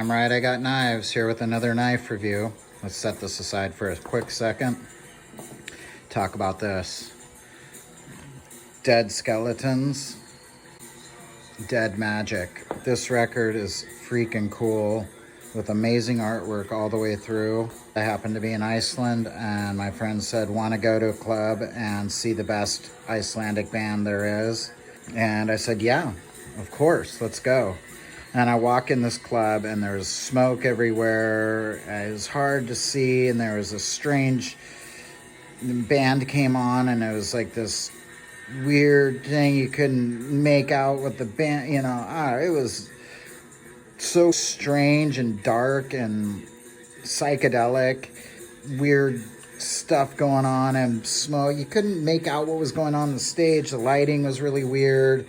Damn right I got knives, here with another knife review. Let's set this aside for a quick second. Talk about this. Dead Skeletons, Dead Magic. This record is freaking cool with amazing artwork all the way through. I happened to be in Iceland and my friend said, want to go to a club and see the best Icelandic band there is? And I said, yeah, of course, let's go. And I walk in this club and there's smoke everywhere. It was hard to see, and there was a strange band came on, and it was like this weird thing. You couldn't make out what the band, it was so strange and dark and psychedelic, weird stuff going on and smoke. You couldn't make out what was going on the stage. The lighting was really weird.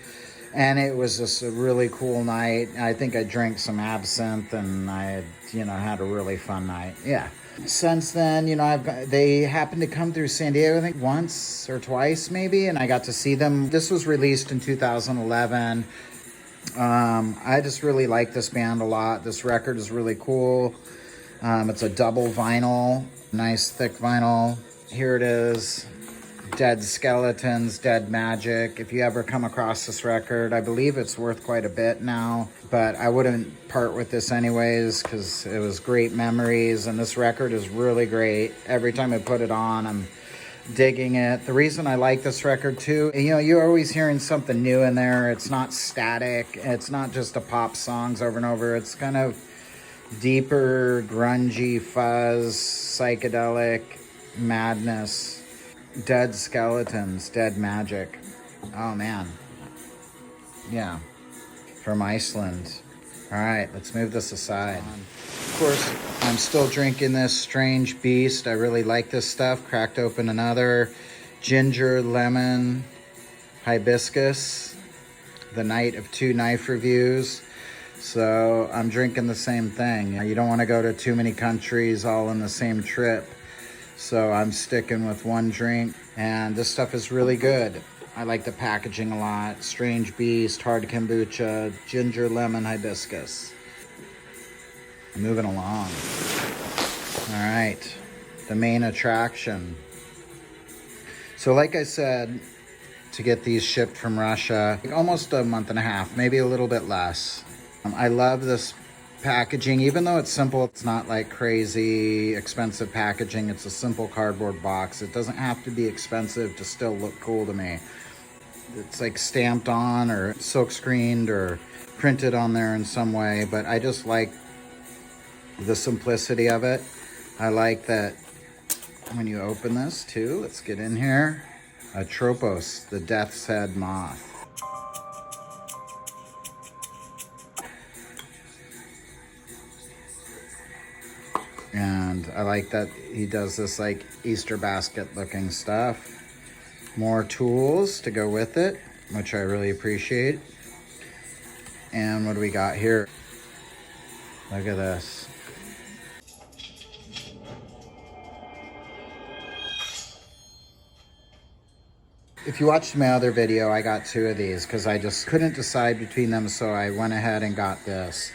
And it was just a really cool night. I think I drank some absinthe and I had a really fun night. Yeah. Since then, they happened to come through San Diego, I think once or twice maybe, and I got to see them. This was released in 2011. I just really like this band a lot. This record is really cool. It's a double vinyl, nice thick vinyl. Here it is. Dead Skeletons, Dead Magic. If you ever come across this record, I believe it's worth quite a bit now, but I wouldn't part with this anyways because it was great memories, and this record is really great. Every time I put it on, I'm digging it. The reason I like this record too, you're always hearing something new in there. It's not static. It's not just a pop songs over and over. It's kind of deeper, grungy fuzz, psychedelic madness. Dead Skeletons, Dead Magic. Oh man. Yeah. From Iceland. All right, let's move this aside. Of course, I'm still drinking this Strange Beast. I really like this stuff. Cracked open another ginger lemon hibiscus. The night of 2 knife reviews. So I'm drinking the same thing. You don't want to go to too many countries all in the same trip. So I'm sticking with one drink, and this stuff is really good. I like the packaging a lot. Strange Beast, hard kombucha, ginger lemon hibiscus. Moving along. All right, the main attraction. So like I said, to get these shipped from Russia, almost a month and a half, maybe a little bit less. I love this packaging, even though it's simple. It's not like crazy expensive packaging. It's a simple cardboard box. It doesn't have to be expensive to still look cool to me. It's like stamped on or silk screened or printed on there in some way, but I just like the simplicity of it. I like that when you open this too, let's get in here, ATROPOS, the death's head moth. And I like that he does this like Easter basket looking stuff. More tools to go with it, which I really appreciate. And what do we got here? Look at this. If you watched my other video, I got 2 of these because I just couldn't decide between them. So I went ahead and got this,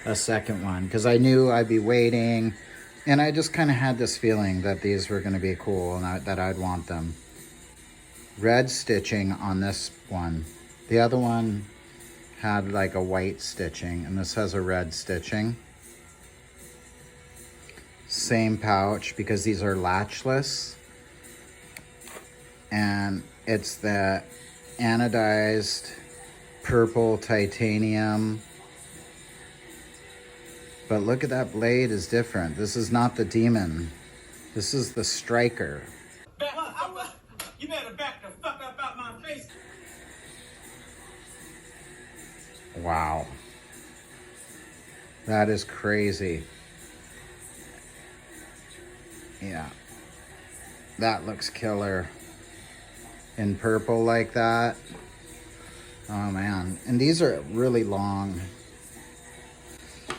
a second one, because I knew I'd be waiting. And I just kind of had this feeling that these were going to be cool and that I'd want them. Red stitching on this one. The other one had like a white stitching, and this has a red stitching. Same pouch, because these are latchless. And it's the anodized purple titanium. But look at that blade is different. This is not the demon. This is the striker. You better back the fuck up out my face. Wow. That is crazy. Yeah. That looks killer. In purple like that. Oh man. And these are really long.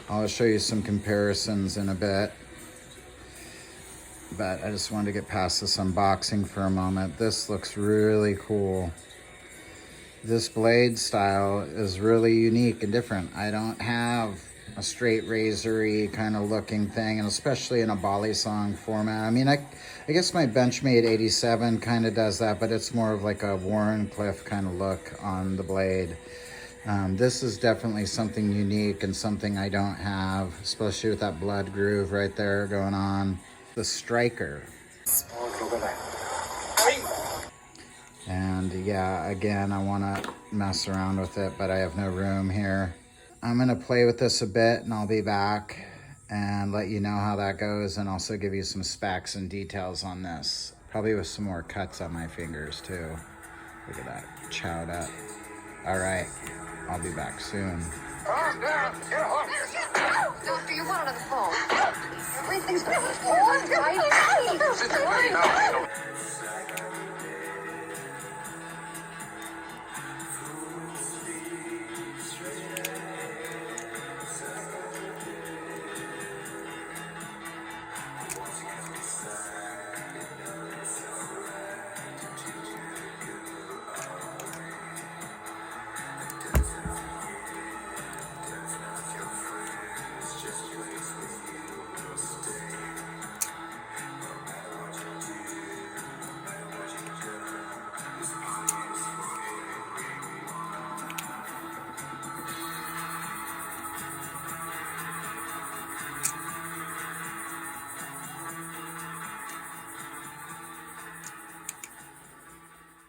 I'll show you some comparisons in a bit, but I just wanted to get past this unboxing for a moment. This looks really cool. This blade style is really unique and different. I don't have a straight razory kind of looking thing, and especially in a balisong format. I mean, I guess my Benchmade 87 kind of does that, but it's more of like a Warrenclyffe kind of look on the blade. This is definitely something unique and something I don't have, especially with that blood groove right there going on. The Striker. And yeah, again, I want to mess around with it, but I have no room here. I'm going to play with this a bit and I'll be back and let you know how that goes, and also give you some specs and details on this. Probably with some more cuts on my fingers too. Look at that, chowed up. All right, I'll be back soon. Calm down. Get off here. Doctor, you want another phone. Everything's going to be all right. Sit down.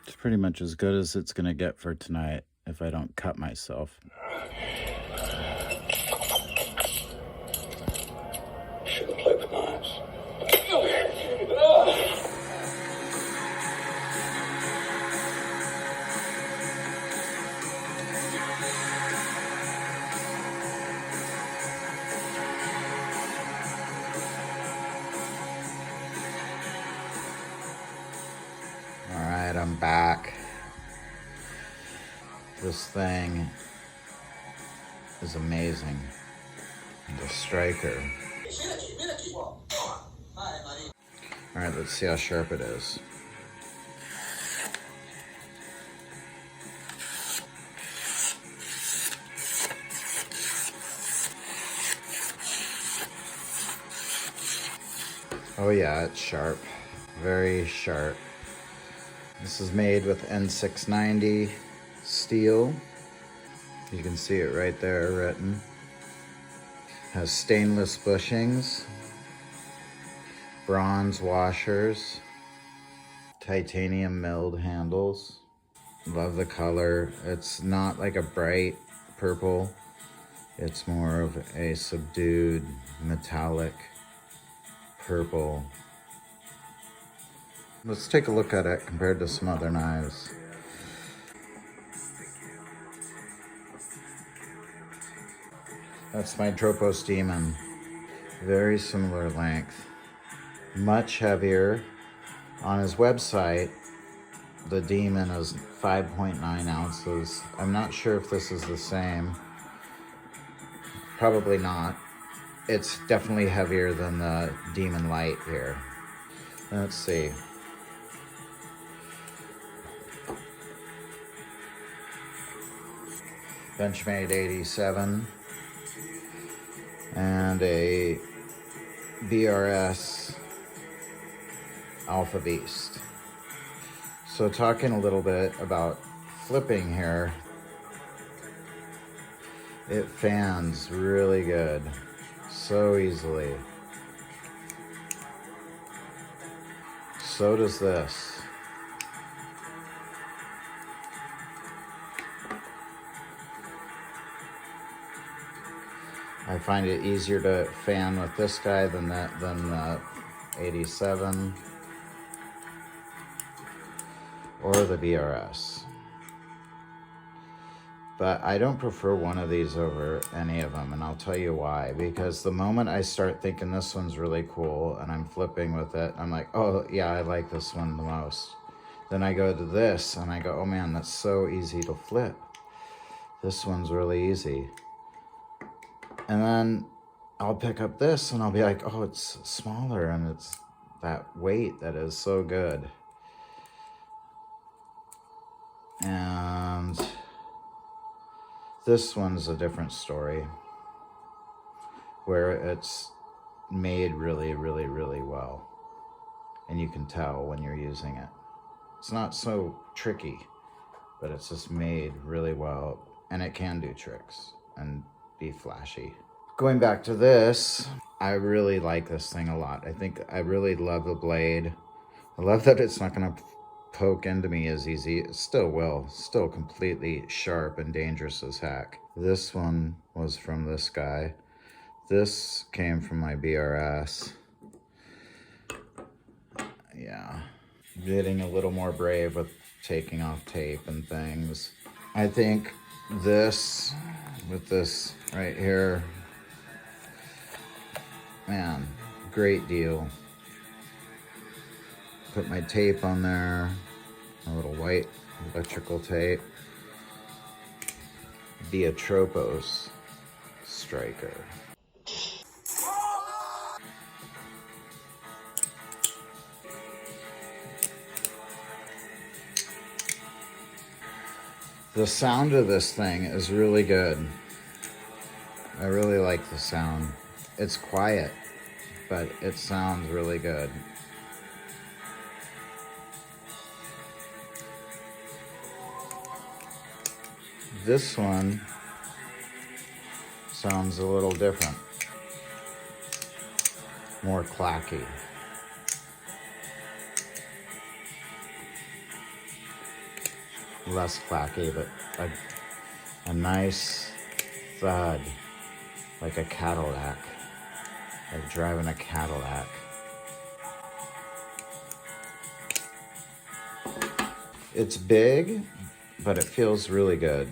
It's pretty much as good as it's gonna get for tonight if I don't cut myself. Shouldn't play with knives. All right, I'm back. This thing is amazing. The Striker. All right, let's see how sharp it is. Oh yeah, it's sharp. Very sharp. This is made with N690 steel. You can see it right there written. Has stainless bushings, bronze washers, titanium milled handles. Love the color. It's not like a bright purple. It's more of a subdued metallic purple. Let's take a look at it compared to some other knives. That's my ATROPOS Demon. Very similar length. Much heavier. On his website, the Demon is 5.9 ounces. I'm not sure if this is the same. Probably not. It's definitely heavier than the Demon Light here. Let's see. Benchmade 87 and a BRS Alpha Beast. So talking a little bit about flipping here, it fans really good, so easily. So does this. I find it easier to fan with this guy than the 87 or the BRS. But I don't prefer one of these over any of them, and I'll tell you why. Because the moment I start thinking this one's really cool and I'm flipping with it, I'm like, oh yeah, I like this one the most. Then I go to this and I go, oh man, that's so easy to flip. This one's really easy. And then I'll pick up this and I'll be like, oh, it's smaller and it's that weight that is so good. And this one's a different story. where it's made really, really, really well. And you can tell when you're using it. It's not so tricky, but it's just made really well, and it can do tricks and be flashy. Going back to this, I really like this thing a lot. I really love the blade. I love that it's not gonna poke into me as easy. It still will, still completely sharp and dangerous as heck. This one was from this guy. This came from my BRS. Yeah, getting a little more brave with taking off tape and things. I think this, with this right here, man, great deal. Put my tape on there, a little white electrical tape. The ATROPOS Striker. The sound of this thing is really good. I really like the sound. It's quiet, but it sounds really good. This one sounds a little different. More clacky. Less clacky, but a nice thud, like a Cadillac, like driving a Cadillac. It's big, but it feels really good.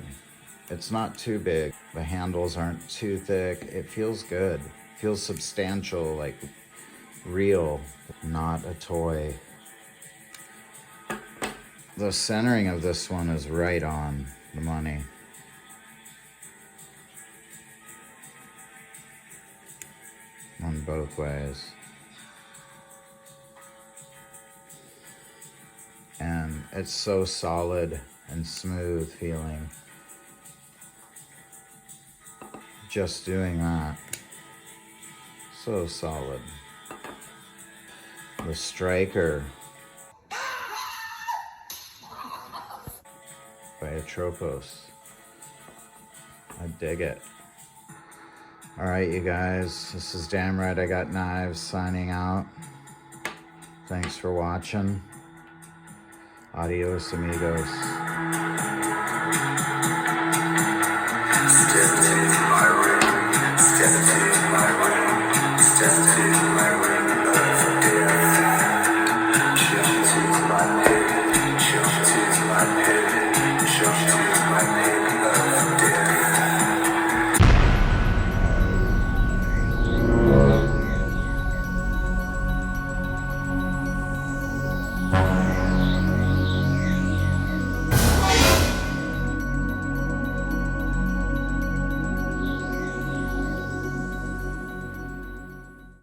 It's not too big. The handles aren't too thick. It feels good. It feels substantial, like real, not a toy. The centering of this one is right on the money. On both ways. And it's so solid and smooth feeling. Just doing that. So solid. The Striker by ATROPOS. I dig it. All right, you guys, this is Damn Right I Got Knives signing out. Thanks for watching. Adios, amigos. Step into my room, step into my room, step into my room.